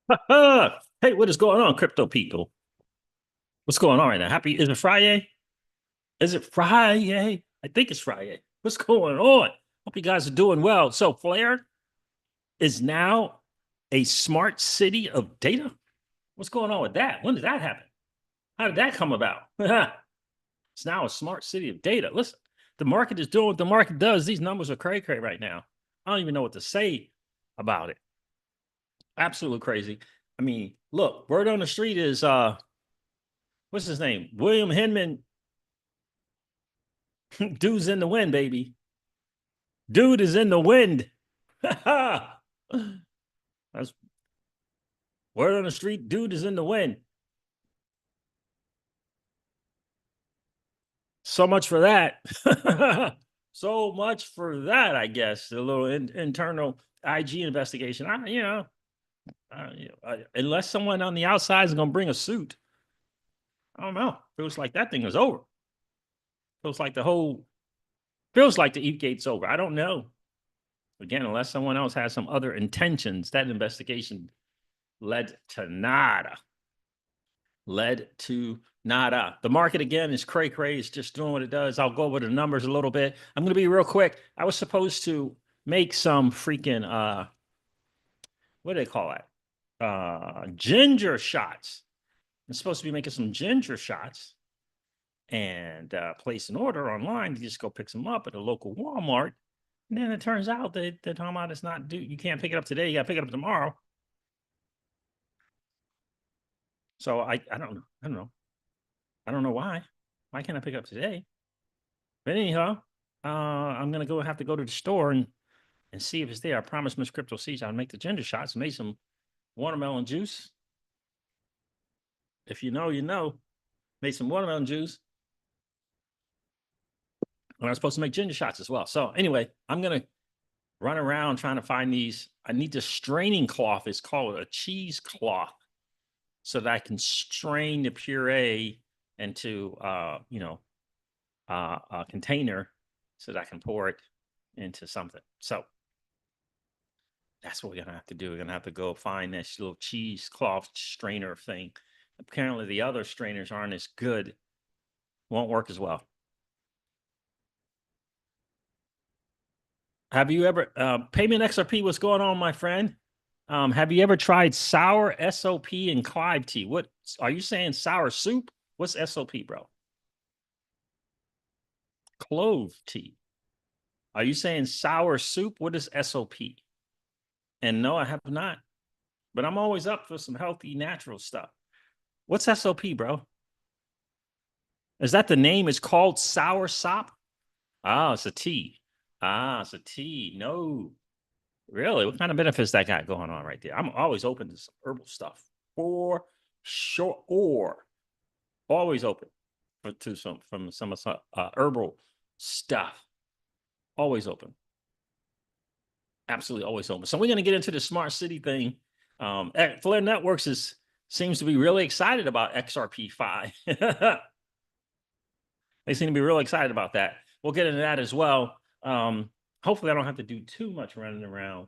Hey, what is going on, crypto people? What's going on right now? Is it Friday? Is it Friday? I think it's Friday. What's going on? Hope you guys are doing well. So, Flair is now a smart city of data. What's going on with that? When did that happen? How did that come about? It's now a smart city of data. Listen, the market is doing what the market does. These numbers are cray cray right now. I don't even know what to say about it. Absolutely crazy. I mean, look, word on the street is what's his name? William Hinman. Dude's in the wind, baby. Dude is in the wind. That's word on the street. Dude is in the wind. So much for that. So much for that, I guess. A little internal IG investigation. Unless someone on the outside is going to bring a suit, I don't know. Feels like that thing is over. Feels like feels like the Eve gate's over. I don't know. Again, unless someone else has some other intentions, that investigation led to nada. Led to nada. The market again is cray cray. It's just doing what it does. I'll go over the numbers a little bit. I'm going to be real quick. I was supposed to make some freaking what do they call it? Ginger shots. I'm supposed to be making some ginger shots and place an order online. You just go pick some up at a local Walmart. And then it turns out that they're talking about it's not due. You can't pick it up today. You got to pick it up tomorrow. So I don't know. I don't know. I don't know why. Why can't I pick up today? But anyhow, I'm gonna have to go to the store and see if it's there. I promised Miss Crypto Seeds I'll make the ginger shots. Made some watermelon juice. If you know, you know. Made some watermelon juice. And I was supposed to make ginger shots as well. So anyway, I'm gonna run around trying to find these. I need the straining cloth. It's called a cheesecloth, so that I can strain the puree into a container so that I can pour it into something. So that's what we're gonna have to do. We're gonna have to go find this little cheesecloth strainer thing. Apparently, the other strainers aren't as good. Won't work as well. Have you ever payment XRP? What's going on, my friend? Have you ever tried sour SOP and Clive tea? What are you saying? Sour soup? What's SOP, bro? Clove tea. Are you saying sour soup? What is SOP? And no, I have not. But I'm always up for some healthy, natural stuff. What's SOP, bro? Is that the name? It's called sour sop? Ah, it's a tea. Ah, it's a tea. No. Really? What kind of benefits that got going on right there? I'm always open to some herbal stuff. For sure. Or always open to some herbal stuff. Always open. Absolutely always open. So we're going to get into the smart city thing. Flare Networks seems to be really excited about XRP5. They seem to be really excited about that. We'll get into that as well. Hopefully, I don't have to do too much running around.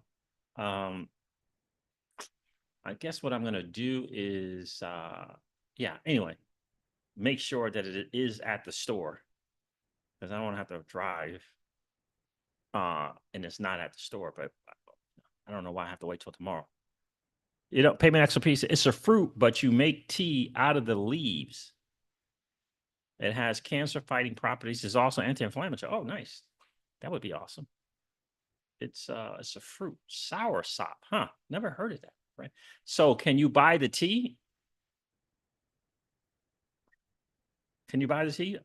I guess what I'm going to do is, anyway, make sure that it is at the store because I don't want to have to drive and it's not at the store. But I don't know why I have to wait till tomorrow. Payment XRP, it's a fruit, but you make tea out of the leaves. It has cancer-fighting properties. It's also anti-inflammatory. Oh, nice. That would be awesome. It's a fruit, sour sop, huh? Never heard of that, right? So, can you buy the tea? Can you buy the tea,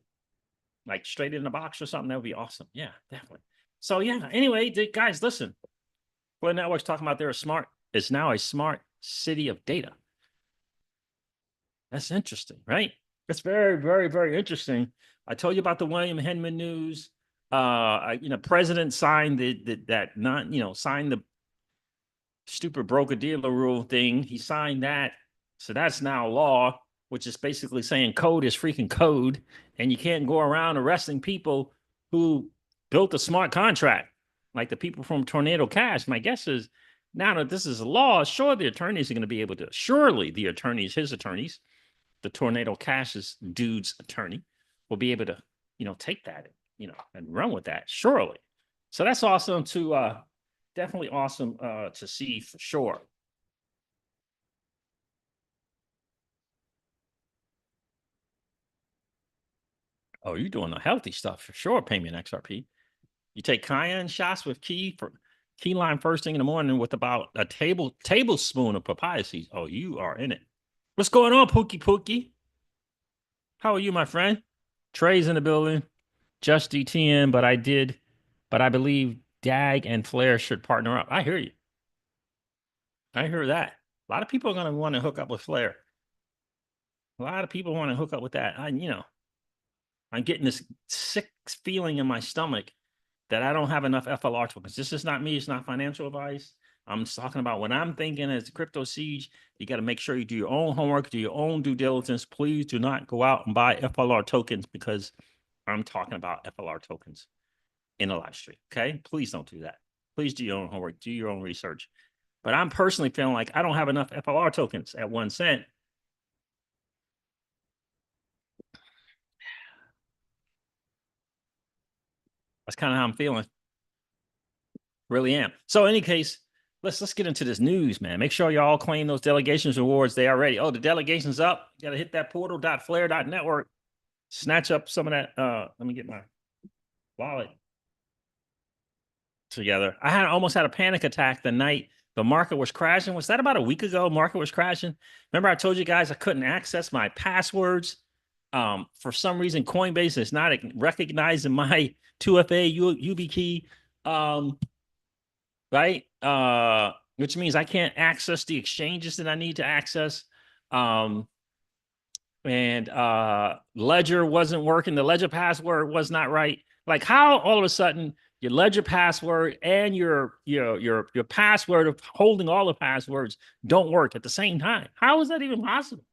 like straight in the box or something? That would be awesome. Yeah, definitely. So, yeah. Anyway, guys, listen. Flare Network's talking about they're smart. It's now a smart city of data. That's interesting, right? It's very, very, very interesting. I told you about the William Henman news. President signed signed the stupid broker dealer rule thing. He signed that, so that's now law, which is basically saying code is freaking code, and you can't go around arresting people who built a smart contract, like the people from Tornado Cash. My guess is Now that this is a law, sure, the attorneys are going to be able to, surely the attorneys, his attorneys, the Tornado Cash's dude's attorney will be able to, take that, and run with that, surely. So that's awesome to, definitely awesome to see for sure. Oh, you're doing the healthy stuff for sure, Payment XRP. You take cayenne shots with key lime first thing in the morning with about a tablespoon of papaya seeds. Oh, you are in it. What's going on, Pookie Pookie? How are you, my friend? Trey's in the building. Just DTN, but I believe Dag and Flair should partner up. I hear you. I hear that. A lot of people are going to want to hook up with Flair. A lot of people want to hook up with that. I'm getting this sick feeling in my stomach that I don't have enough FLR tokens. This is not me. It's not financial advice. I'm just talking about what I'm thinking as Crypto Siege. You got to make sure you do your own homework, do your own due diligence. Please do not go out and buy FLR tokens because I'm talking about FLR tokens in a live stream. Okay. Please don't do that. Please do your own homework, do your own research. But I'm personally feeling like I don't have enough FLR tokens at 1 cent. That's kind of how I'm feeling. Really am. So, in any case, let's get into this news, man. Make sure y'all claim those delegations rewards. They are ready. Oh, the delegation's up. You gotta hit that portal.flare.network. Snatch up some of that. Let me get my wallet together. I had almost had a panic attack the night the market was crashing. Was that about a week ago? Market was crashing. Remember, I told you guys I couldn't access my passwords. For some reason, Coinbase is not recognizing my 2FA UB key. Right? Which means I can't access the exchanges that I need to access. And Ledger wasn't working. The Ledger password was not right. Like, how all of a sudden your Ledger password and your password of holding all the passwords don't work at the same time? How is that even possible?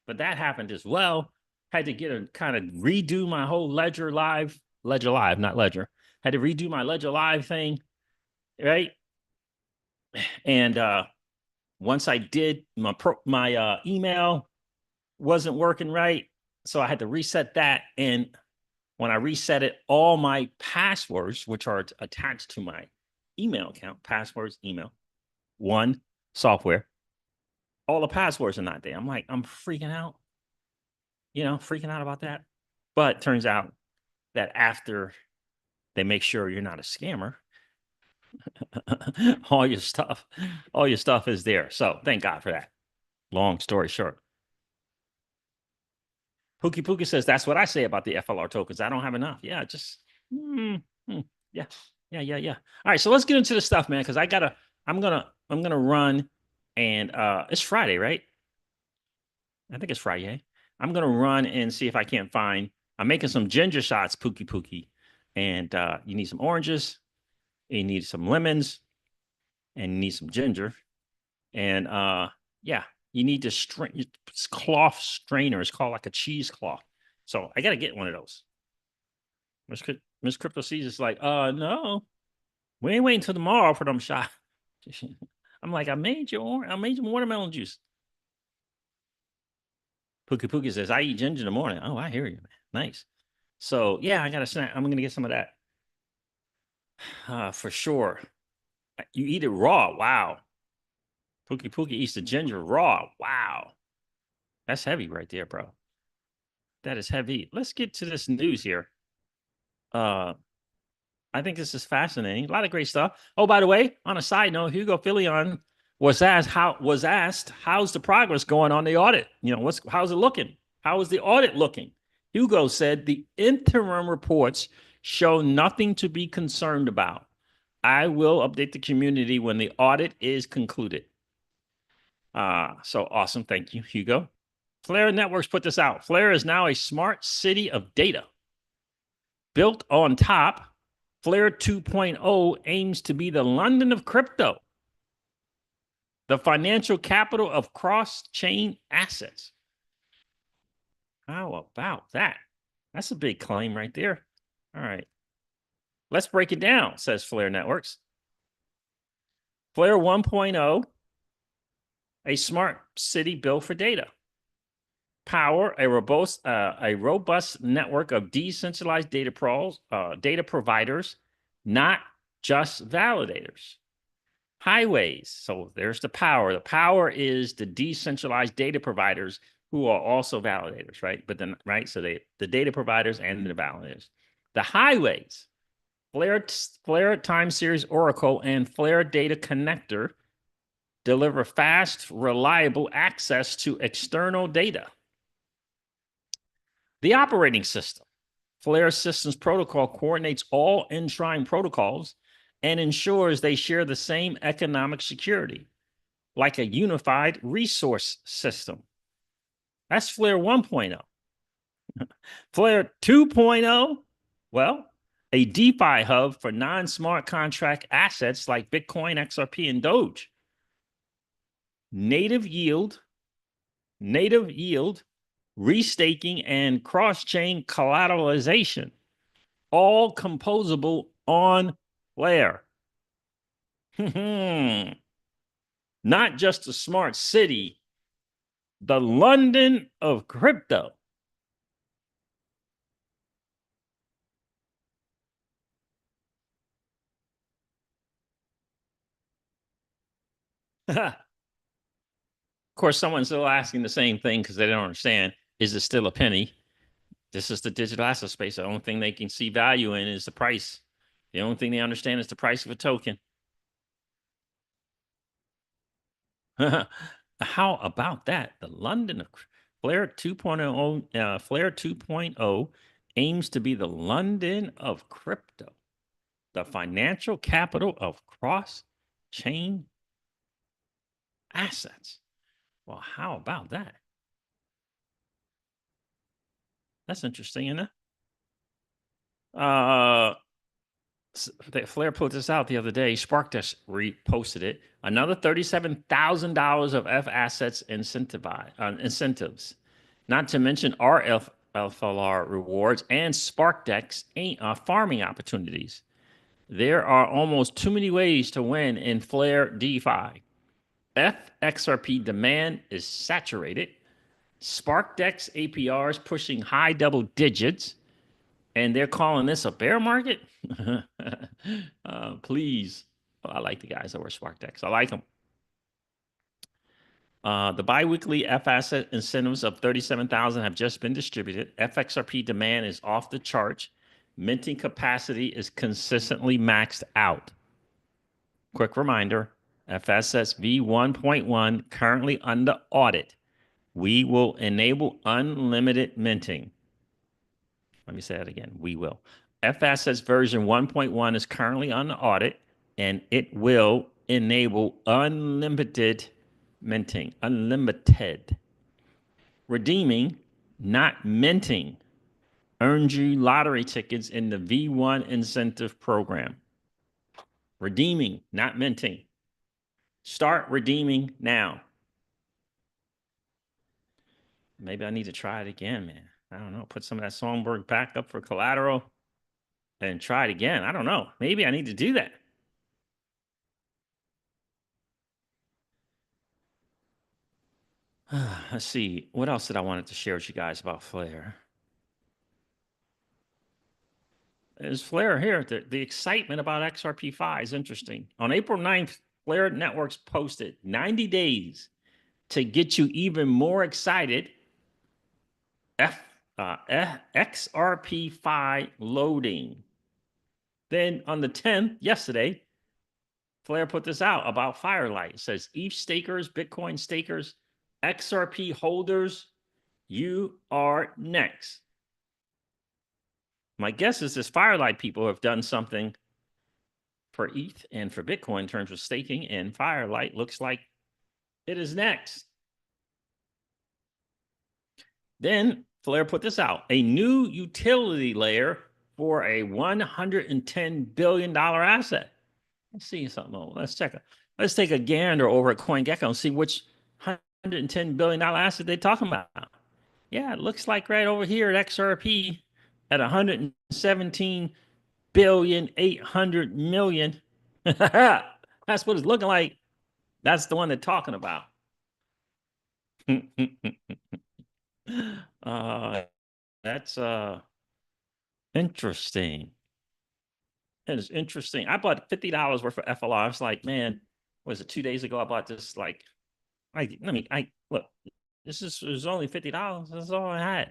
But that happened as well. Had to get a kind of redo my whole Ledger Live, not Ledger. Had to redo my Ledger Live thing, right? And once I did, my email wasn't working right, so I had to reset that. And when I reset it, all my passwords, which are attached to my email account, passwords, email, one software, all the passwords are not there. I'm like, I'm freaking out, freaking out about that. But turns out that after they make sure you're not a scammer, all your stuff is there. So thank God for that. Long story short. Pookie Pookie says that's what I say about the FLR tokens. I don't have enough. Yeah, just yeah, yeah. All right, so let's get into the stuff, man, because I'm gonna run, and it's Friday, right? I think it's Friday. I'm gonna run and see if I can't find. I'm making some ginger shots, Pookie Pookie, and you need some oranges, you need some lemons, and you need some ginger, and yeah, you need to strain cloth strainer. It's called like a cheesecloth. So I got to get one of those. Miss Crypto Seas is like, no, we ain't waiting till tomorrow for them shot. I'm like, I made you watermelon juice. Pookie Pookie says, I eat ginger in the morning. Oh, I hear you, man. Nice. So yeah, I got a snack. I'm gonna get some of that. For sure. You eat it raw. Wow. Pookie Pookie eats the ginger raw. Wow. That's heavy right there, bro. That is heavy. Let's get to this news here. I think this is fascinating. A lot of great stuff. Oh, by the way, on a side note, Hugo Filion was asked how's the progress going on the audit? How's it looking? How is the audit looking? Hugo said the interim reports show nothing to be concerned about. I will update the community when the audit is concluded. So awesome. Thank you, Hugo. Flare Networks put this out. Flare is now a smart city of data. Built on top, Flare 2.0 aims to be the London of crypto, the financial capital of cross-chain assets. How about that? That's a big claim right there. All right. Let's break it down, says Flare Networks. Flare 1.0, a smart city built for data. Power a robust network of decentralized data providers, not just validators. Highways. So there's the power. The power is the decentralized data providers who are also validators, right? But then, right? So the data providers and the validators. The highways, Flare Time Series Oracle and Flare Data Connector deliver fast, reliable access to external data. The operating system. Flare Systems Protocol coordinates all Enshrine protocols and ensures they share the same economic security, like a unified resource system. That's Flare 1.0. Flare 2.0, well, a DeFi hub for non-smart contract assets like Bitcoin, XRP, and Doge. Native yield, restaking, and cross-chain collateralization, all composable on Flare. Not just a smart city, the London of crypto. Of course, someone's still asking the same thing because they don't understand. Is it still a penny? This is the digital asset space. The only thing they can see value in is the price. The only thing they understand is the price of a token. How about that? The London of Flare 2.0, Flare 2.0 aims to be the London of crypto, the financial capital of cross-chain assets. Well, how about that? That's interesting, isn't it? Flare put this out the other day. SparkDesk reposted it. Another $37,000 of F assets incentives, not to mention RFLR rewards and SparkDesk farming opportunities. There are almost too many ways to win in Flare DeFi. XRP demand is saturated. SparkDex APRs pushing high double digits, and they're calling this a bear market? Please. Oh, I like the guys over SparkDex. I like them. The biweekly F asset incentives of 37,000 have just been distributed. FXRP demand is off the charts. Minting capacity is consistently maxed out. Quick reminder, FSS v1.1 currently under audit. We will enable unlimited minting. Let me say that again. We will. FSS version 1.1 is currently under audit, and it will enable unlimited minting. Unlimited. Redeeming, not minting, earns you lottery tickets in the V1 incentive program. Redeeming, not minting. Start redeeming now. Maybe I need to try it again, man. I don't know. Put some of that Songbird back up for collateral and try it again. I don't know. Maybe I need to do that. Let's see. What else did I wanted to share with you guys about Flare? Is Flare here? The excitement about XRP5 is interesting. On April 9th, Flare Networks posted 90 days to get you even more excited. XRP5 loading. Then on the 10th, yesterday, Flare put this out about Firelight. It says, ETH stakers, Bitcoin stakers, XRP holders, you are next. My guess is this Firelight people have done something for ETH and for Bitcoin in terms of staking, and Firelight looks like it is next. Then Flare put this out, a new utility layer for a $110 billion asset. Let's see something. Let's check it. Let's take a gander over at CoinGecko and see which $110 billion asset they're talking about. Yeah, it looks like right over here at XRP at 117 billion 800 million. That's what it's looking like. That's the one they're talking about. uh, that's interesting. It is interesting. I bought $50 worth of FLR. I was like, man, was it 2 days ago? I bought this like I look, this was only $50. That's all I had.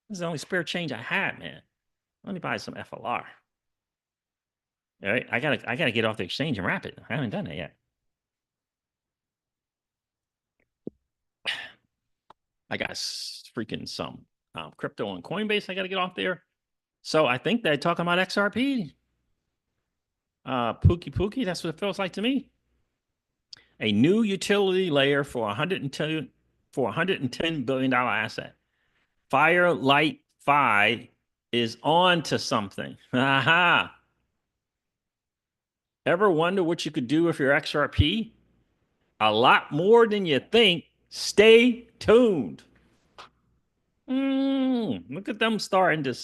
This is the only spare change I had, man. Let me buy some FLR. All right. I gotta get off the exchange and wrap it. I haven't done that yet. I got freaking some crypto on Coinbase. I gotta get off there. So I think they're talking about XRP. Pookie Pookie, that's what it feels like to me. A new utility layer for 110 billion dollar asset. Firelight Fi is on to something. Aha. Ever wonder what you could do with your XRP? A lot more than you think. Stay tuned. Look at them starting to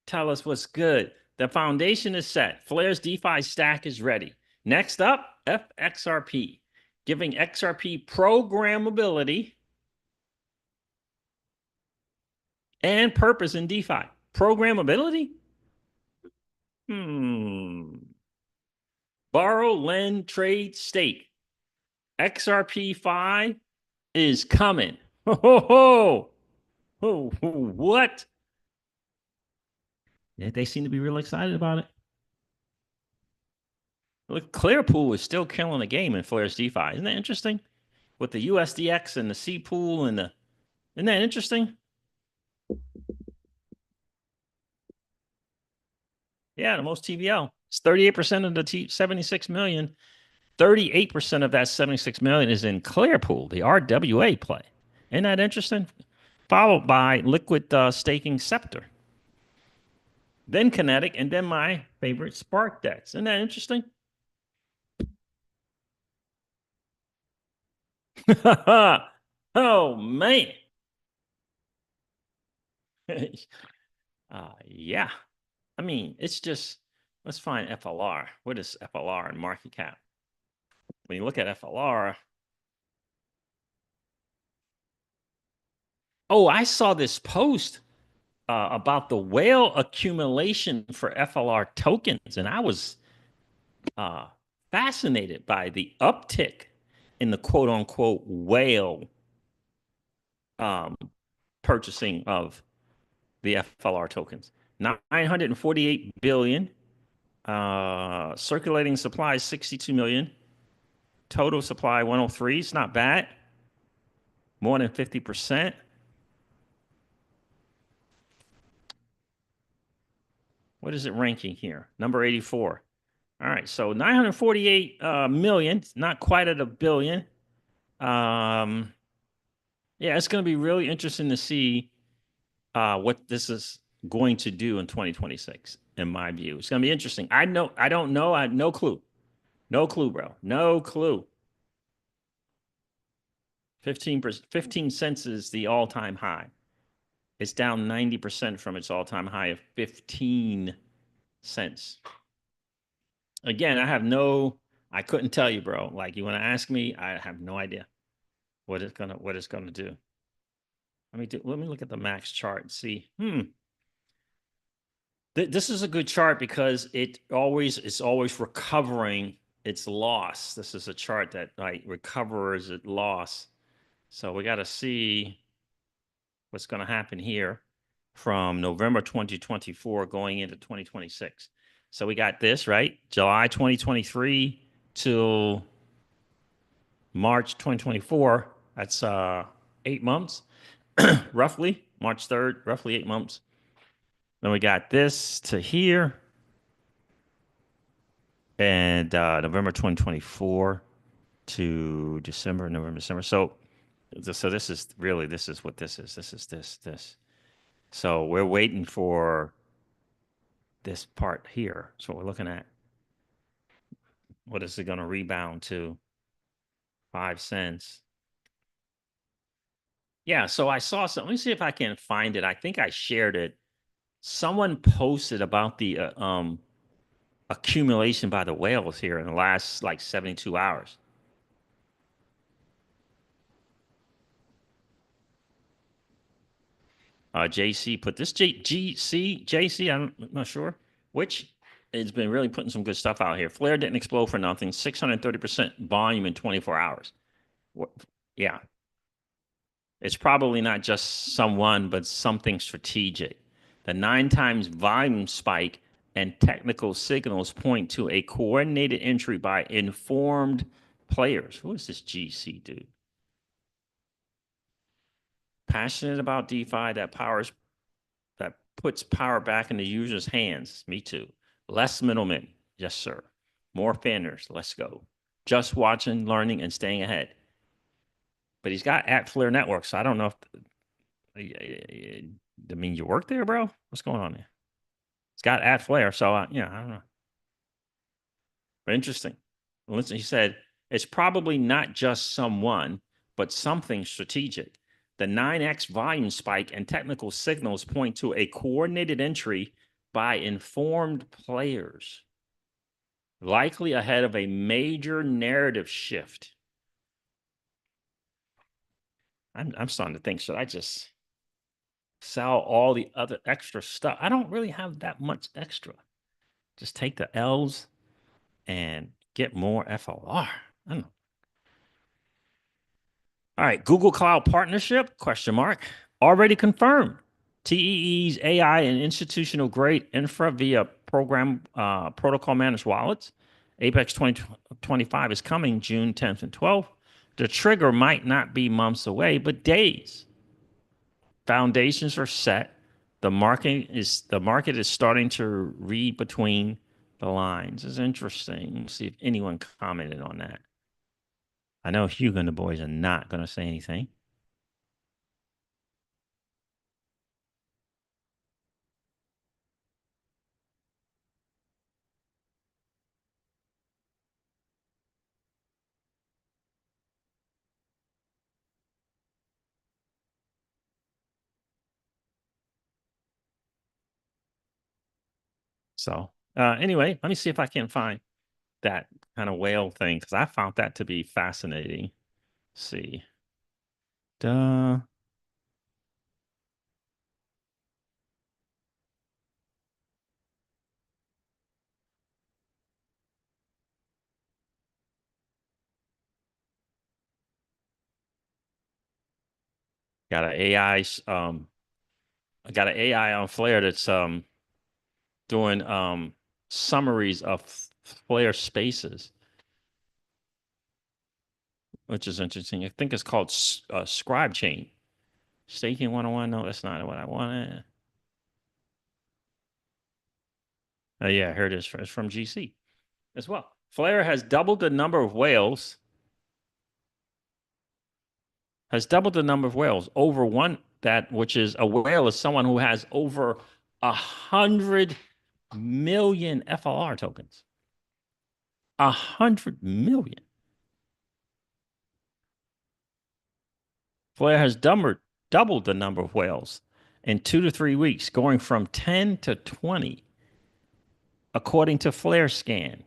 tell us what's good. The foundation is set. Flair's DeFi stack is ready. Next up, FXRP, giving XRP programmability and purpose in DeFi. Programmability? Borrow, lend, trade, stake. XRP 5 is coming. Ho, ho, ho. Oh, what? Yeah, they seem to be real excited about it. Look, Clearpool is still killing the game in Flair's DeFi. Isn't that interesting? With the USDX and the C pool and the, isn't that interesting? Yeah, the most TVL. It's 38% of the 76 million. 38% of that 76 million is in Clearpool, the RWA play. Isn't that interesting? Followed by liquid staking Scepter. Then Kinetic, and then my favorite Spark Dex. Isn't that interesting? Oh, man. Yeah. I mean, it's just, let's find FLR. What is FLR and market cap? When you look at FLR, oh, I saw this post about the whale accumulation for FLR tokens, and I was fascinated by the uptick in the quote unquote whale purchasing of the FLR tokens. 948 billion. Circulating supply 62 million. Total supply 103. It's not bad. More than 50%. What is it ranking here? Number 84. All right, so 948 million, not quite at a billion. Yeah, it's going to be really interesting to see what this is going to do in 2026, in my view. It's going to be interesting. I don't know. I have no clue. No clue, bro. No clue. 15 cents is the all-time high. It's down 90% from its all-time high of 15 cents. Again, I couldn't tell you, bro. Like, you want to ask me, I have no idea what it's gonna do. Let me look at the max chart and see. This is a good chart because it's always recovering its loss. This is a chart that like recovers its loss. So we got to see what's going to happen here from November 2024 going into 2026. So we got this, right? July 2023 till March 2024. That's 8 months, roughly. March 3rd, roughly 8 months. Then we got this to here. And November 2024 to December, November, December. So this is really, this is what this is. This is this. So we're waiting for this part here. That's what we're looking at. What is it going to rebound to? 5 cents. Yeah, so I saw something. Let me see if I can find it. I think I shared it. Someone posted about the accumulation by the whales here in the last like 72 hours. JC put this JC, I'm not sure which. It's been really putting some good stuff out here. Flare didn't explode for nothing. 630% volume in 24 hours. What, yeah, it's probably not just someone, but something strategic. The 9 times volume spike and technical signals point to a coordinated entry by informed players. Who is this GC dude? Passionate about DeFi that puts power back in the user's hands. Me too. Less middlemen. Yes, sir. More fanners. Let's go. Just watching, learning, and staying ahead. But he's got at Flare Network, so I don't know if I mean you work there, bro. What's going on there? It's got at Flare, so yeah, I don't know. But interesting. Listen, he said it's probably not just someone, but something strategic. The 9x volume spike and technical signals point to a coordinated entry by informed players, likely ahead of a major narrative shift. I'm starting to think, should I just sell all the other extra stuff? I don't really have that much extra. Just take the L's and get more FLR. I don't know. All right, Google Cloud partnership? Question mark. Already confirmed. TEE's AI and institutional grade infra via program protocol managed wallets. Apex 2025 is coming June 10th and 12th. The trigger might not be months away, but days. Foundations are set. The market is starting to read between the lines. It's interesting. Let's see if anyone commented on that. I know Hugo and the boys are not going to say anything. So anyway, let me see if I can find that kind of whale thing because I found that to be fascinating. Let's see. Duh. Got an AI. I got an AI on Flare that's doing summaries of Flare spaces, which is interesting. I think it's called Scribe Chain. Staking 101. No, that's not what I wanted. Yeah, here it is. It's from GC as well. Flare has doubled the number of whales. Has doubled the number of whales over one that which is a whale is someone who has over 100 million FLR tokens. 100 million. Flare has doubled the number of whales in 2 to 3 weeks, going from 10 to 20, according to Flare Scan.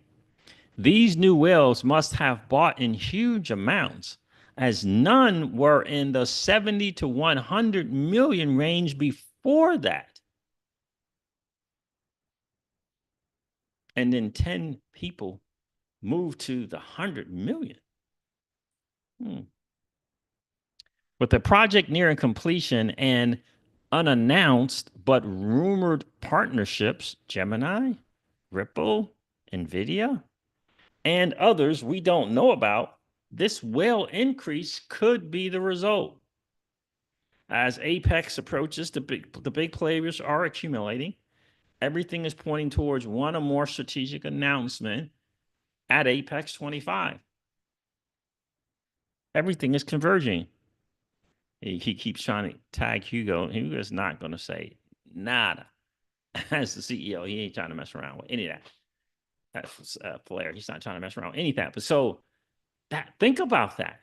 These new whales must have bought in huge amounts, as none were in the 70 to 100 million range before that. And then 10 people moved to the 100 million. With the project nearing completion and unannounced but rumored partnerships, Gemini, Ripple, NVIDIA, and others we don't know about, this whale increase could be the result. As Apex approaches, the big players are accumulating. Everything is pointing towards one or more strategic announcement at Apex 25. Everything is converging. He keeps trying to tag Hugo. Hugo's not going to say nada. As the CEO, he ain't trying to mess around with any of that. That's Flare. He's not trying to mess around with any of that. But so think about that.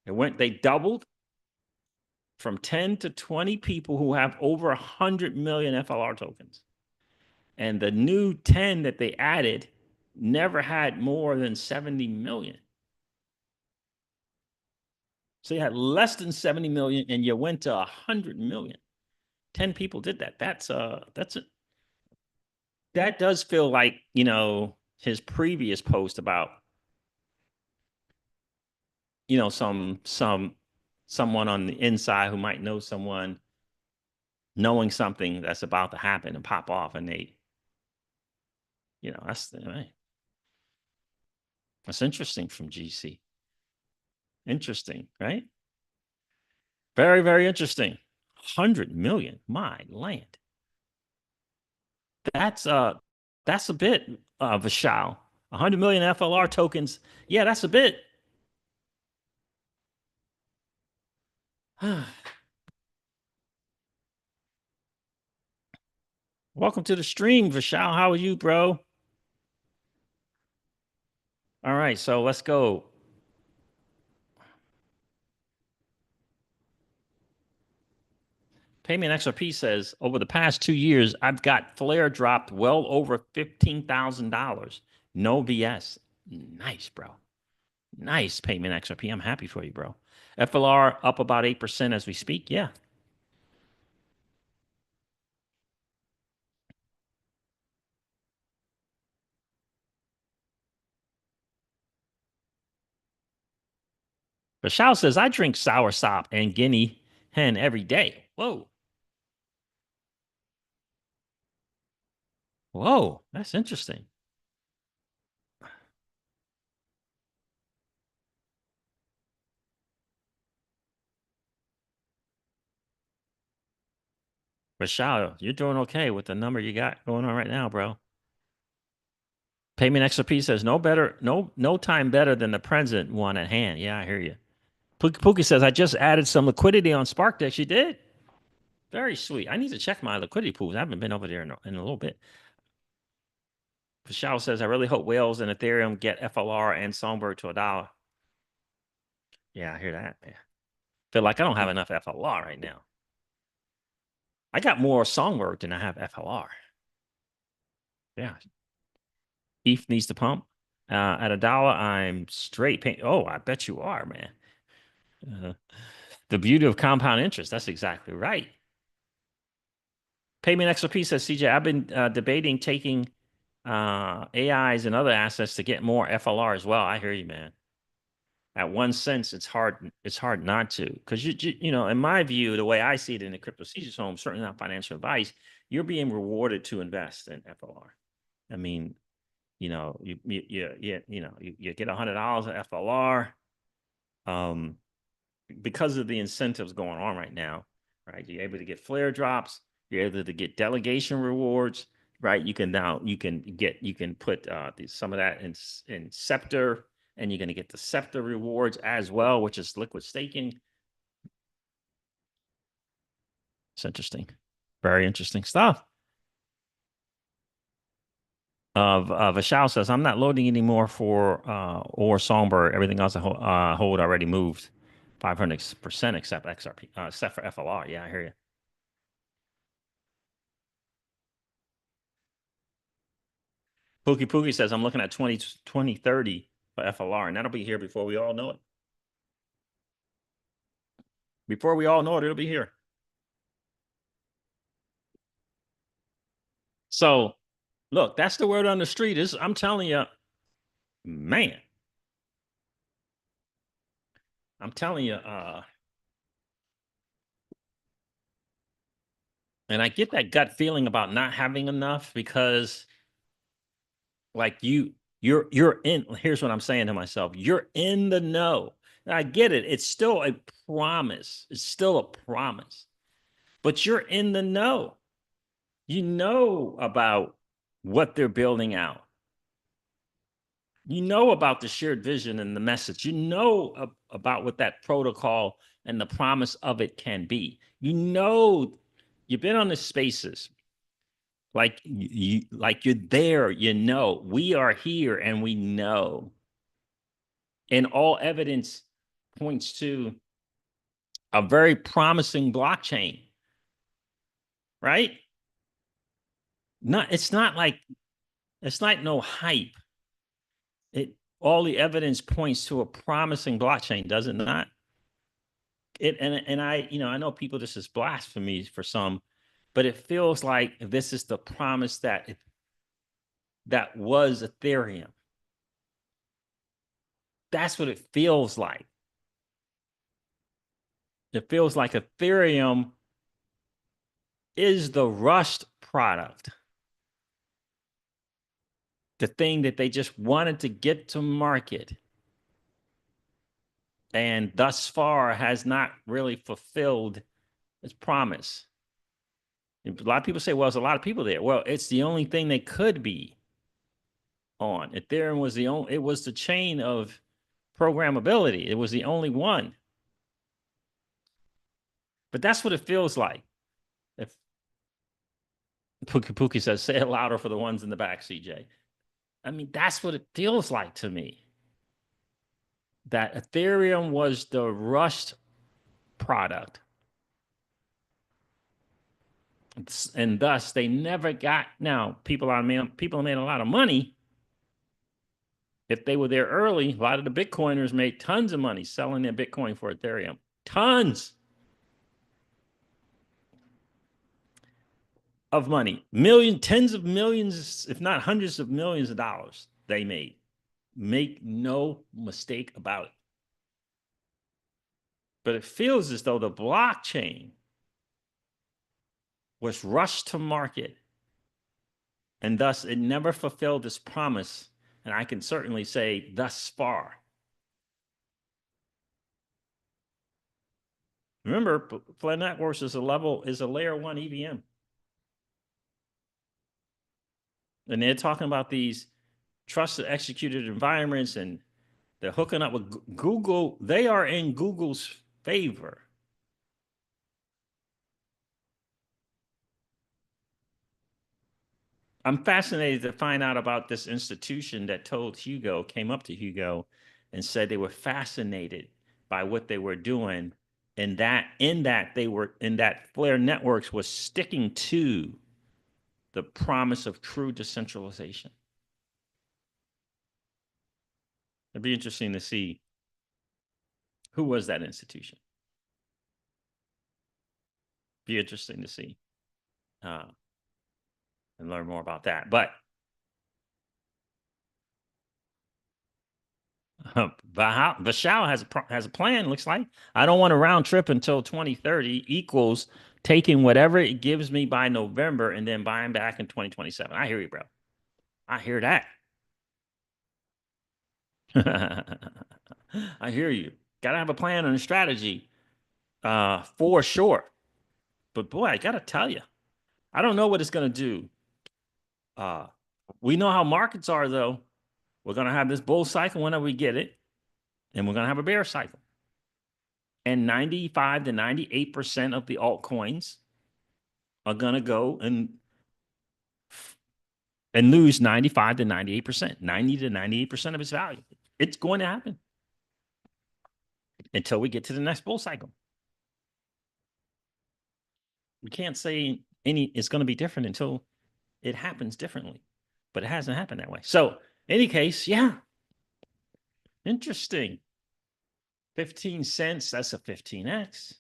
They doubled from 10 to 20 people who have over 100 million FLR tokens. And the new 10 that they added never had more than 70 million. So you had less than 70 million and you went to 100 million. 10 people did that. That does feel like, his previous post about, someone on the inside who might know someone knowing something that's about to happen and pop off, and right. That's interesting from GC. Interesting, right? Very, very interesting. 100 million, my land. That's a bit of a show. 100 million FLR tokens. Yeah, that's a bit. Welcome to the stream, Vishal. How are you, bro? All right, so let's go. Payment XRP says over the past 2 years, I've got flare dropped well over $15,000. No BS. Nice, bro. Nice, Payment XRP. I'm happy for you, bro. FLR up about 8% as we speak. Yeah. Vishal says, I drink sour sop and guinea hen every day. Whoa. Whoa. That's interesting. Vishal, you're doing okay with the number you got going on right now, bro. Payment XRP says, no time better than the present one at hand. Yeah, I hear you. Pookie says, I just added some liquidity on SparkDex. You did? Very sweet. I need to check my liquidity pools. I haven't been over there in a little bit. Vishal says, I really hope Whales and Ethereum get FLR and Songbird to $1. Yeah, I hear that. Yeah. Feel like I don't have enough FLR right now. I got more Songbird than I have FLR. Yeah. ETH needs to pump. At $1, I'm straight paying. Oh, I bet you are, man. The beauty of compound interest. That's exactly right. Payment XRP says, CJ, I've been debating taking AIs and other assets to get more FLR as well. I hear you, man. At 1 cent, it's hard not to, because in my view, the way I see it in the crypto Caesar's home, certainly not financial advice, you're being rewarded to invest in FLR. I mean, you get $100 of FLR, because of the incentives going on right now, right? You're able to get flare drops, you're able to get delegation rewards, right? You can put some of that in Scepter, and you're going to get the Scepter rewards as well, which is liquid staking. It's interesting. Very interesting stuff. Vishal says, I'm not loading anymore for or Songbird. Everything else I hold already moved 500% except XRP, except for FLR. Yeah, I hear you. Pookie says, I'm looking at 2030 for FLR, and that'll be here before we all know it. Before we all know it, it'll be here. So, look, that's the word on the street. I'm telling you, man. I'm telling you, and I get that gut feeling about not having enough because, like you're in. Here's what I'm saying to myself: you're in the know. And I get it. It's still a promise. It's still a promise, but you're in the know. You know about what they're building out. You know about the shared vision and the message. You know about what that protocol and the promise of it can be. You know, you've been on the spaces. Like you're there, we are here and we know. And all evidence points to a very promising blockchain, right? not, it's like no hype. All the evidence points to a promising blockchain, does it not? And I, I know people, this is blasphemy for some, but it feels like this is the promise that was Ethereum. That's what it feels like. It feels like Ethereum is the rushed product, the thing that they just wanted to get to market, and thus far has not really fulfilled its promise. A lot of people say, well, there's a lot of people there. Well, it's the only thing they could be on. Ethereum was it was the chain of programmability. It was the only one. But that's what it feels like. If Pookie says, say it louder for the ones in the back, CJ. I mean, that's what it feels like to me. That Ethereum was the rushed product. And thus they never got, now people made a lot of money. If they were there early, a lot of the Bitcoiners made tons of money selling their Bitcoin for Ethereum. Tons of money. Tens of millions, if not hundreds of millions of dollars they made. Make no mistake about it. But it feels as though the blockchain was rushed to market, and thus it never fulfilled its promise. And I can certainly say thus far. Remember, Flare Networks is a layer 1 EVM. And they're talking about these trusted executed environments, and they're hooking up with Google. They are in Google's favor. I'm fascinated to find out about this institution that came up to Hugo and said they were fascinated by what they were doing, and that Flare Networks was sticking to the promise of true decentralization. It'd be interesting to see who was that institution. Be interesting to see and learn more about that. But Vishal has a plan. Looks like I don't want to round trip until 2030 equals taking whatever it gives me by November and then buying back in 2027. I hear you, bro. I hear that. I hear you. Got to have a plan and a strategy for sure. But boy, I got to tell you, I don't know what it's going to do. We know how markets are, though. We're going to have this bull cycle whenever we get it, and we're going to have a bear cycle. And 95 to 98% of the altcoins are going to go and lose 95 to 98%, 90 to 98% of its value. It's going to happen until we get to the next bull cycle. We can't say it's going to be different until it happens differently, but it hasn't happened that way. So, any case, yeah, interesting. 15 cents, that's a 15x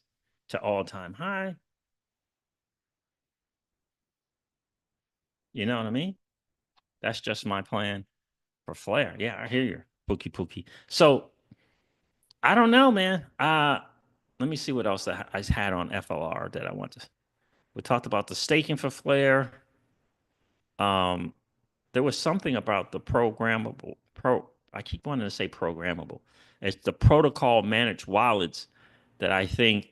to all-time high. You know what I mean? That's just my plan for Flare. Yeah, I hear you, Pookie. So I don't know, man. Let me see what else I had on FLR that I want to. We talked about the staking for Flare. There was something about the programmable I keep wanting to say programmable. It's the protocol managed wallets that I think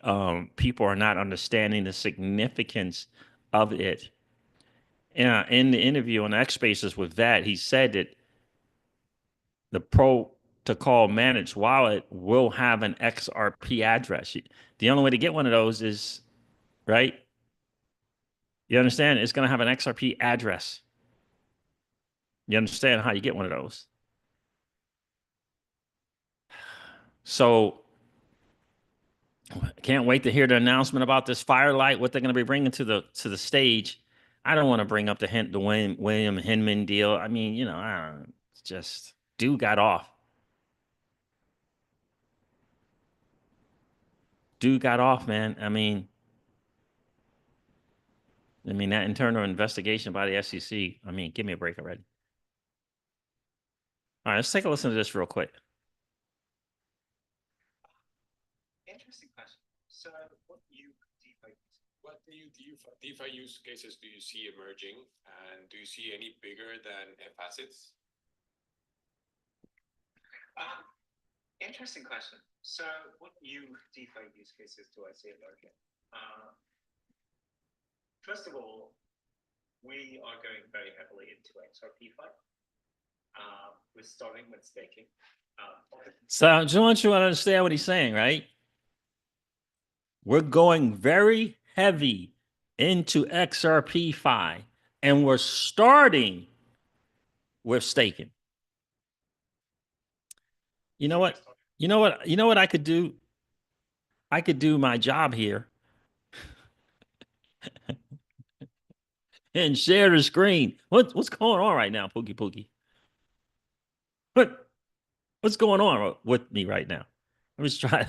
people are not understanding the significance of it. In the interview on X Spaces with that, he said that the protocol managed wallet will have an XRP address. The only way to get one of those is, right? You understand? It's going to have an XRP address. You understand how you get one of those? So can't wait to hear the announcement about this Firelight, what they're going to be bringing to the stage. I don't want to bring up the William Hinman deal. I mean, you know, I don't know. It's just dude got off. Dude got off, man. I mean that internal investigation by the SEC. I mean, give me a break already. All right, let's take a listen to this real quick. Interesting question. So, what new DeFi use cases do you see emerging, and do you see any bigger than facets? Interesting question. So, what new DeFi use cases do I see emerging? First of all, we are going very heavily into XRP fi. We're starting with staking. So I just want you to understand what he's saying, right? We're going very heavy into XRP fi, and we're starting with staking. You know what? You know what? You know what I could do? I could do my job here and share the screen. What's going on right now, Pookie Pookie? What's going on with me right now? Let me try.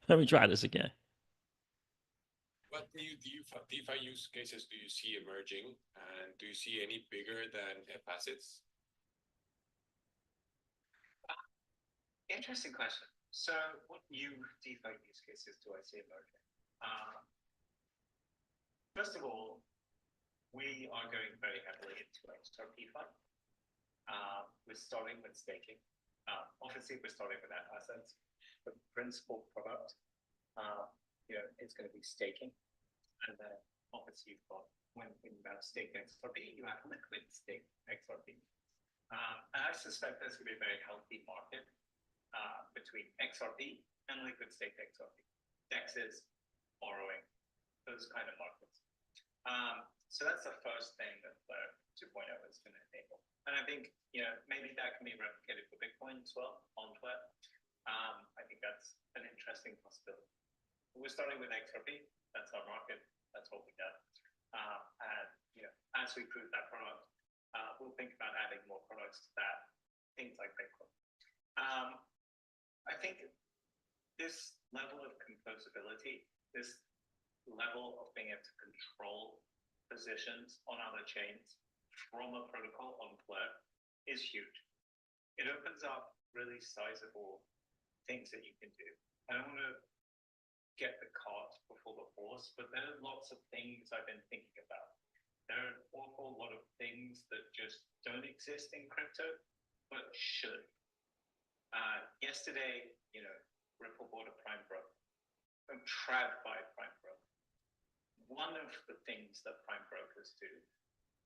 Let me try this again. What new DeFi use cases do you see emerging, and do you see any bigger than facets? Interesting question. So, what new DeFi use cases do I see emerging? First of all, we are going very heavily into XRP fi. We're starting with staking. Obviously, we're starting with that assets. The principal product, is going to be staking, and then obviously you've got when you have stake XRP, you have liquid stake XRP. And I suspect there's going to be a very healthy market between XRP and liquid stake XRP, DEXs, borrowing, those kind of markets. So that's the first thing that Flare 2.0 is going to enable. And I think, maybe that can be replicated for Bitcoin as well on Flare. I think that's an interesting possibility. We're starting with XRP. That's our market. That's what we got. And, as we prove that product, we'll think about adding more products to that, things like Bitcoin. I think this level of composability, this level of being able to control positions on other chains from a protocol on Flare is huge. It opens up really sizable things that you can do. I don't want to get the cart before the horse, but there are lots of things I've been thinking about. There are an awful lot of things that just don't exist in crypto, but should. Yesterday, Ripple bought a prime broker. I'm trapped by prime broker. One of the things that prime brokers do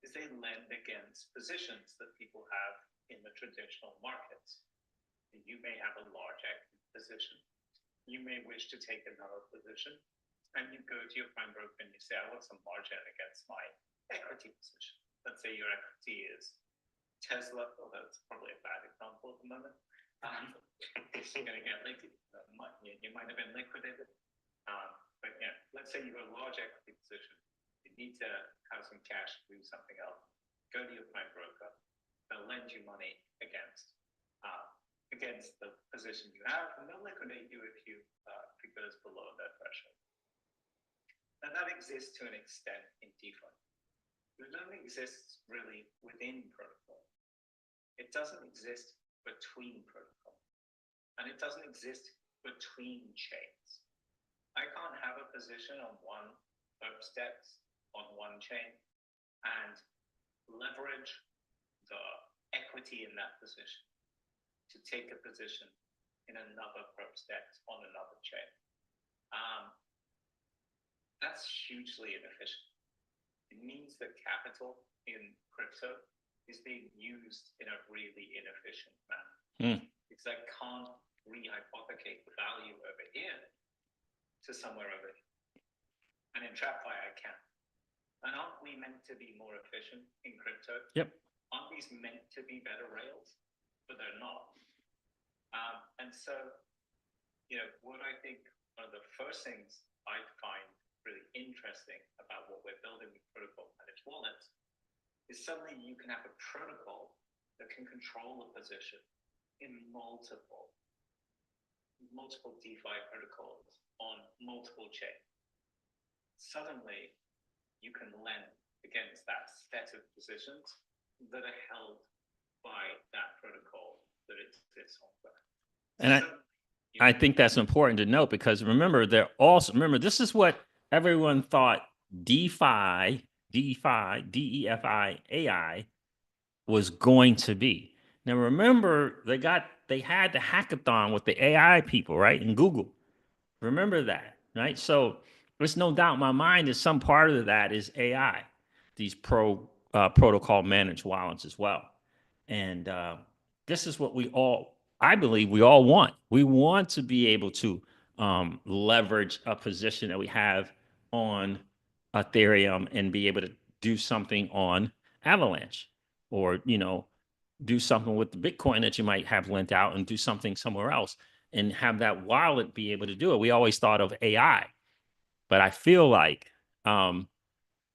is they lend against positions that people have in the traditional markets. You may have a large equity position. You may wish to take another position, and you go to your prime broker and you say, I want some margin against my equity position. Let's say your equity is Tesla, although it's probably a bad example at the moment. It's going to get liquidated. You might have been liquidated. But let's say you have a large equity position. You need to have some cash to do something else. Go to your prime broker. They'll lend you money against the position you have, and they'll liquidate you if it goes below that threshold. And that exists to an extent in DeFi. It only exists really within protocol. It doesn't exist between protocol, and it doesn't exist between chains. I can't have a position on one DEX on one chain and leverage the equity in that position to take a position in another DEX on another chain. That's hugely inefficient. It means that capital in crypto is being used in a really inefficient manner. Because I can't rehypothecate the value over here to somewhere over here. And in TradFi, I can. And aren't we meant to be more efficient in crypto? Yep. Aren't these meant to be better rails? But they're not. And so, what I think one of the first things I'd find really interesting about what we're building with protocol managed wallets is suddenly you can have a protocol that can control a position in multiple DeFi protocols on multiple chains. Suddenly, you can lend against that set of positions that are held by that protocol that exists on that. And I think that's important to note because remember, this is what everyone thought DeFi, DEFI, AI was going to be. Now remember, they had the hackathon with the AI people, right? In Google. Remember that, right? So there's no doubt in my mind that some part of that is AI, these protocol managed wallets as well. And this is what I believe we all want. We want to be able to leverage a position that we have on Ethereum and be able to do something on Avalanche, or do something with the Bitcoin that you might have lent out and do something somewhere else and have that wallet be able to do it. We always thought of AI, but I feel like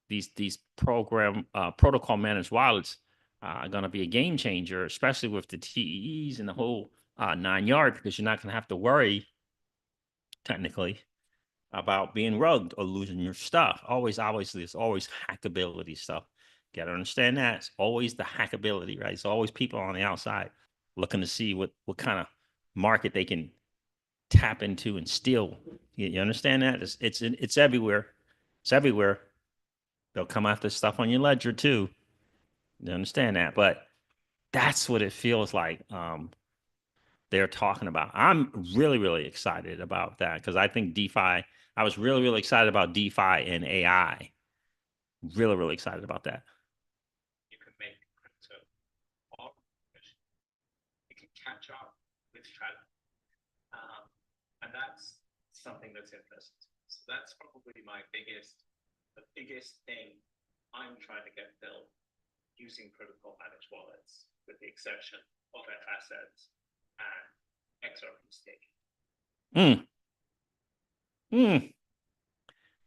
these protocol managed wallets are going to be a game changer, especially with the TEEs and the whole 9 yard, because you're not going to have to worry technically about being rugged or losing your stuff. Obviously, it's always hackability stuff. You got to understand that it's always the hackability, right? It's always people on the outside looking to see what kind of market they can tap into and steal. You understand that? It's everywhere. It's everywhere. They'll come after stuff on your ledger too. You understand that? But that's what it feels like they're talking about. I'm really, really excited about that because I think DeFi, I was really, really excited about DeFi and AI. Really, really excited about that. You can make crypto more efficient. You can catch up with strategy. And that's something that's interesting. So that's probably the biggest thing I'm trying to get built using protocol managed wallets, with the exception of F assets and XRP staking.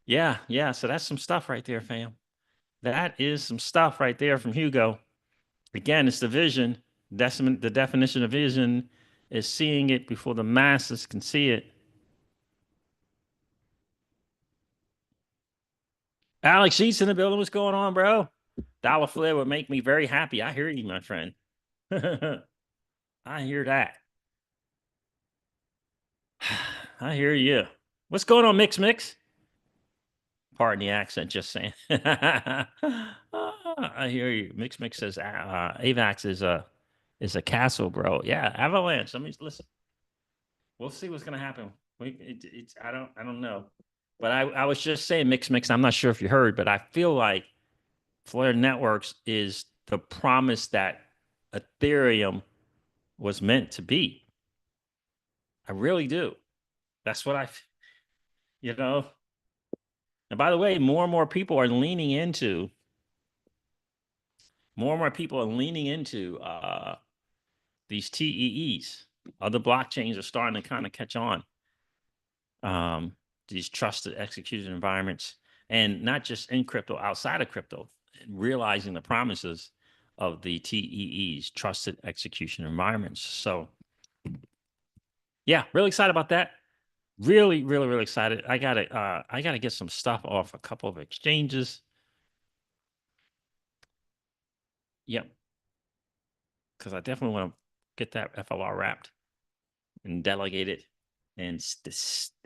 Yeah. So that's some stuff right there, fam. That is some stuff right there from Hugo. Again, it's the vision. The definition of vision is seeing it before the masses can see it. Alex Sheets in the building. What's going on, bro? Dollar flare would make me very happy. I hear you, my friend. I hear that. I hear you. What's going on, Mix? Pardon the accent, just saying. I hear you. Mix says AVAX is a castle, bro. Yeah, Avalanche. Let me listen. We'll see what's gonna happen. I don't know. But I was just saying, Mix. I'm not sure if you heard, but I feel like Flare Networks is the promise that Ethereum was meant to be. I really do. That's what you know. And by the way, more and more people are leaning into these TEEs. Other blockchains are starting to kind of catch on. These trusted execution environments, and not just in crypto, outside of crypto, realizing the promises of the TEEs, trusted execution environments. So, yeah, really excited about that. Really, really, really excited. I gotta get some stuff off a couple of exchanges. Yep, because I definitely want to get that FLR wrapped and delegated and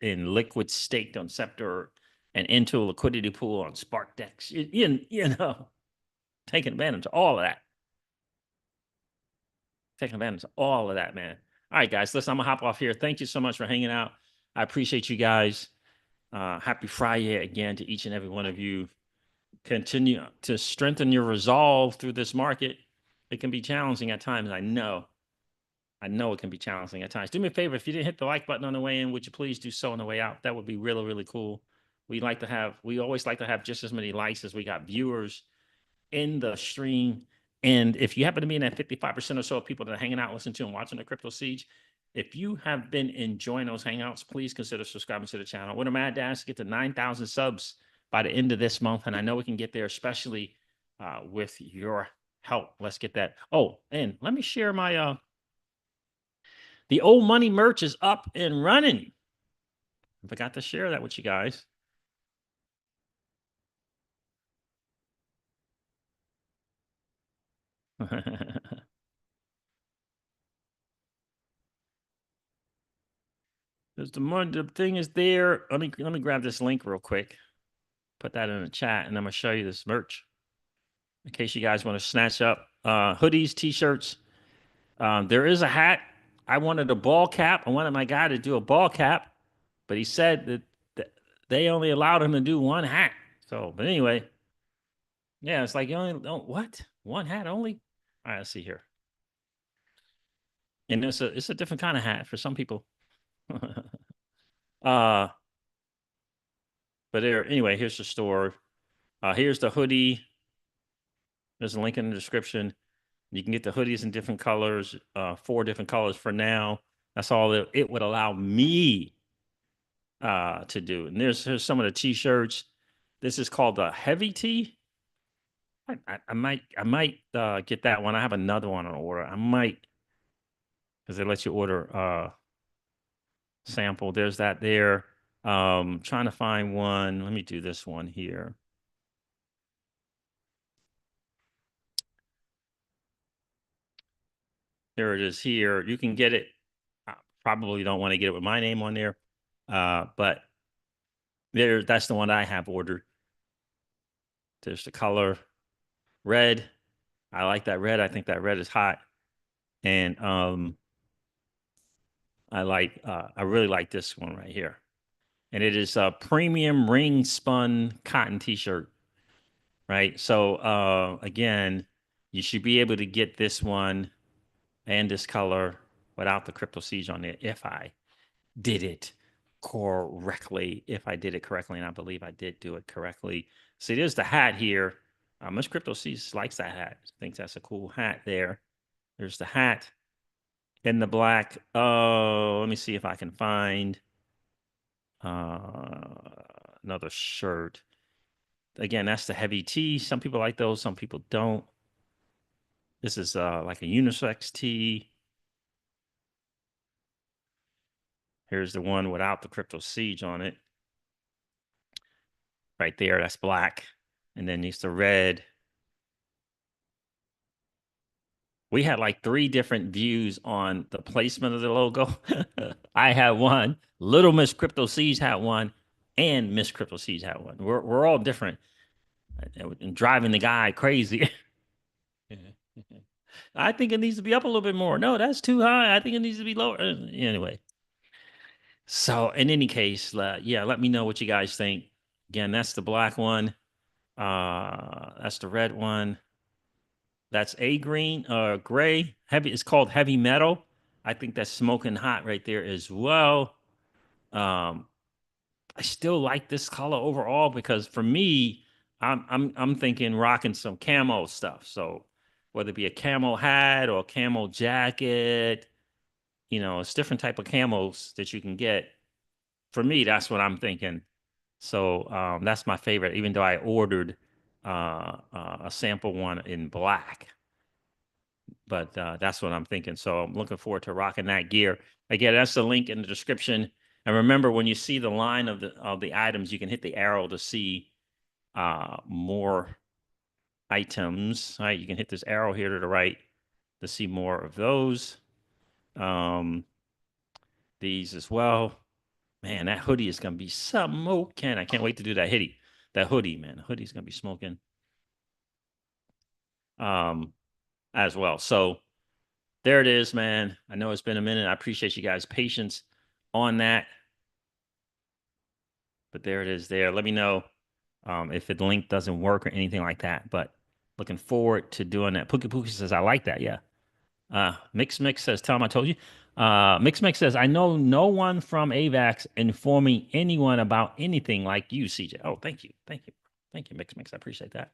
in liquid staked on Scepter and into a liquidity pool on SparkDex. You know, taking advantage of all of that. Taking advantage of all of that, man. All right, guys, listen, I'm gonna hop off here. Thank you so much for hanging out. I appreciate you guys. Happy Friday again to each and every one of you. Continue to strengthen your resolve through this market. It can be challenging at times. I know it can be challenging at times. Do me a favor, if you didn't hit the like button on the way in, would you please do so on the way out? That would be really, really cool. We always like to have just as many likes as we got viewers in the stream. And if you happen to be in that 55% or so of people that are hanging out, listening to and watching the Crypto Siege, If you have been enjoying those hangouts, please consider subscribing to the channel. What I'm at, Dash, get to 9,000 subs by the end of this month. And I know we can get there, especially with your help. Let's get that. Oh, and let me share my the old money merch is up and running. I forgot to share that with you guys. There's the money. The thing is there. Let me grab this link real quick. Put that in the chat, and I'm gonna show you this merch in case you guys want to snatch up hoodies, t-shirts. There is a hat. I wanted a ball cap. I wanted my guy to do a ball cap, but he said that they only allowed him to do one hat. So, but anyway, yeah, it's like you only don't what? One hat only? All right, let's see here. And it's a different kind of hat for some people. uh but there anyway, here's the store. Here's the hoodie. There's a link in the description. You can get the hoodies in different colors, 4 different colors for now. That's all it would allow me to do. And here's some of the t-shirts. This is called the heavy tee. I might get that one. I have another one on order. I might, because they let you order sample. There's that there. Trying to find one. Let me do this one here. There it is here. You can get it. I probably don't want to get it with my name on there. But that's the one I have ordered. There's the color red. I like that red. I think that red is hot. And I really like this one right here. And it is a premium ring spun cotton t-shirt. Right. So again, you should be able to get this one and this color without the crypto siege on it if I did it correctly. If I did it correctly, and I believe I did do it correctly. See, there's the hat here. Much crypto siege likes that hat. Thinks that's a cool hat there. There's the hat in the black. Oh, let me see if I can find another shirt. Again, that's the heavy tee. Some people like those, some people don't. This is like a unisex tee. Here's the one without the crypto siege on it. Right there, that's black. And then there's the red. We had like 3 different views on the placement of the logo. I had one, Little Miss Crypto Siege had one, and Miss Crypto Siege had one. We're all different and driving the guy crazy. I think it needs to be up a little bit more. No, that's too high. I think it needs to be lower. Anyway, so in any case, yeah, let me know what you guys think. Again, that's the black one. That's the red one. That's a green, gray. Heavy. It's called heavy metal. I think that's smoking hot right there as well. Um, I still like this color overall because for me, I'm thinking rocking some camo stuff. So whether it be a camo hat or a camo jacket, it's different type of camos that you can get. For me, that's what I'm thinking. So that's my favorite, even though I ordered a sample one in black. But that's what I'm thinking. So I'm looking forward to rocking that gear. Again, that's the link in the description. And remember, when you see the line of the items, you can hit the arrow to see more items. All right, you can hit this arrow here to the right to see more of those. These as well. Man, that hoodie is gonna be smoking. I can't wait to do that hoodie. That hoodie, man. The hoodie's gonna be smoking. As well. So there it is, man. I know it's been a minute. I appreciate you guys' patience on that. But there it is there. Let me know if the link doesn't work or anything like that. But looking forward to doing that. Pookie Pookie says, I like that. Yeah. Mix says, tell him I told you. Mix says, I know no one from AVAX informing anyone about anything like you, CJ. Oh, thank you. Thank you. Thank you, Mix. I appreciate that.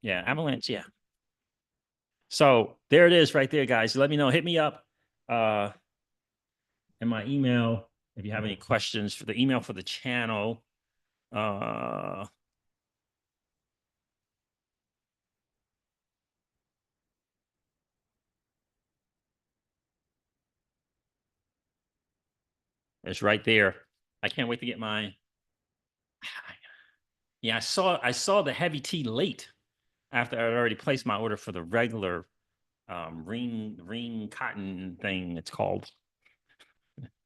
Yeah, Avalanche. Yeah. So there it is right there, guys. Let me know. Hit me up. and my email, if you have any questions for the email for the channel, it's right there. I can't wait to get my. Yeah, I saw the heavy tea late after I already placed my order for the regular ring cotton thing. It's called.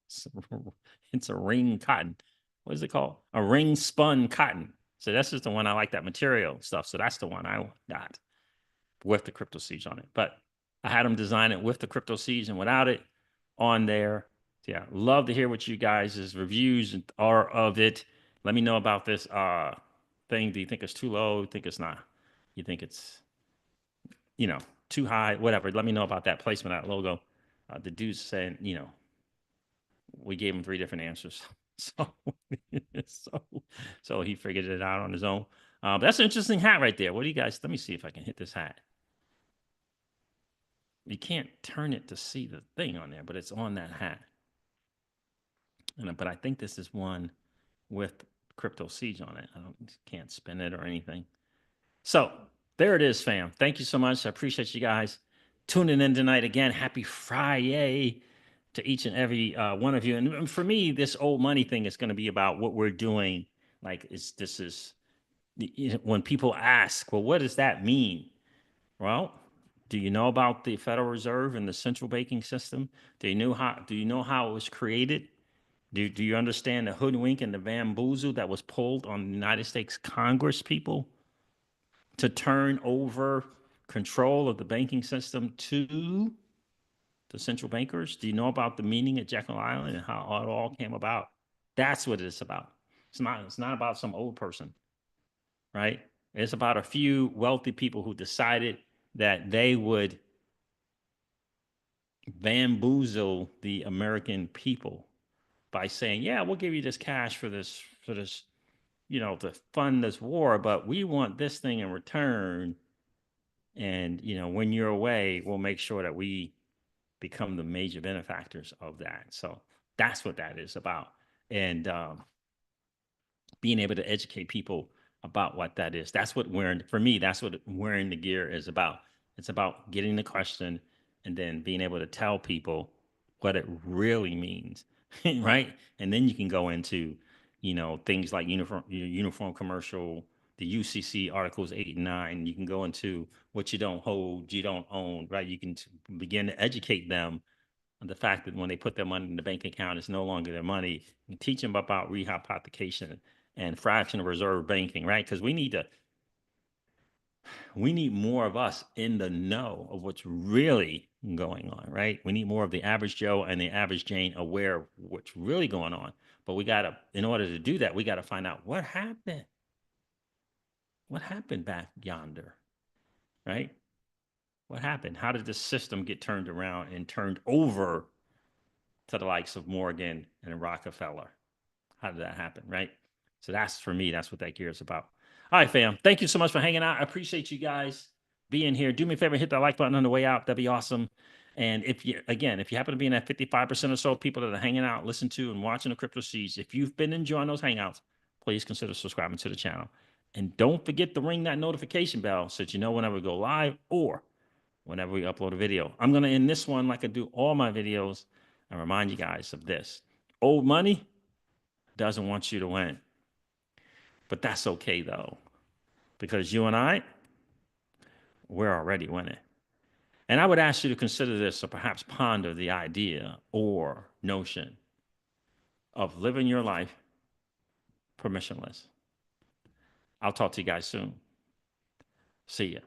It's a, it's a ring cotton. What is it called? A ring spun cotton. So that's just the one I like, that material stuff. So that's the one I got with the crypto siege on it. But I had them design it with the crypto siege and without it on there. So yeah, love to hear what you guys' reviews are of it. Let me know about this thing. Do you think it's too low? You think it's not? You think it's, you know, too high? Whatever. Let me know about that placement, that logo. The dude's saying, we gave him 3 different answers. So, so, so he figured it out on his own. But that's an interesting hat right there. What do you guys? Let me see if I can hit this hat. You can't turn it to see the thing on there, but it's on that hat. But I think this is one with Crypto Siege on it. Can't spin it or anything. So there it is, fam. Thank you so much. I appreciate you guys tuning in tonight again. Happy Friday to each and every one of you. And for me, this old money thing is going to be about what we're doing. Like, when people ask, well, what does that mean? Well, do you know about the Federal Reserve and the central banking system? Do you know how it was created? Do you understand the hoodwink and the bamboozle that was pulled on the United States Congress people to turn over control of the banking system to the central bankers? Do you know about the meeting at Jekyll Island and how it all came about? That's what it's about. It's not about some old person, right? It's about a few wealthy people who decided that they would bamboozle the American people by saying, "Yeah, we'll give you this cash for this, to fund this war, but we want this thing in return. And when you're away, we'll make sure that we become the major benefactors of that." So that's what that is about. And being able to educate people about what that is. That's what for me, that's what wearing the gear is about. It's about getting the question and then being able to tell people what it really means, right? And then you can go into, things like uniform commercial, the UCC articles 8 and 9. You can go into what you don't hold, you don't own, right? You can begin to educate them on the fact that when they put their money in the bank account, it's no longer their money. You teach them about rehypothecation and fractional reserve banking, right? Because we need more of us in the know of what's really going on, right? We need more of the average Joe and the average Jane aware of what's really going on. But in order to do that, we got to find out what happened. What happened back yonder, right? What happened? How did the system get turned around and turned over to the likes of Morgan and Rockefeller? How did that happen, right? So that's, for me, that's what that gear is about. All right, fam. Thank you so much for hanging out. I appreciate you guys being here. Do me a favor, hit that like button on the way out. That'd be awesome. And if you happen to be in that 55% or so of people that are hanging out, listen to and watching the Crypto Seeds, if you've been enjoying those hangouts, please consider subscribing to the channel. And don't forget to ring that notification bell so that you know whenever we go live or whenever we upload a video. I'm going to end this one like I do all my videos and remind you guys of this. Old money doesn't want you to win. But that's okay, though, because you and I, we're already winning. And I would ask you to consider this, or perhaps ponder the idea or notion of living your life permissionless. I'll talk to you guys soon. See ya.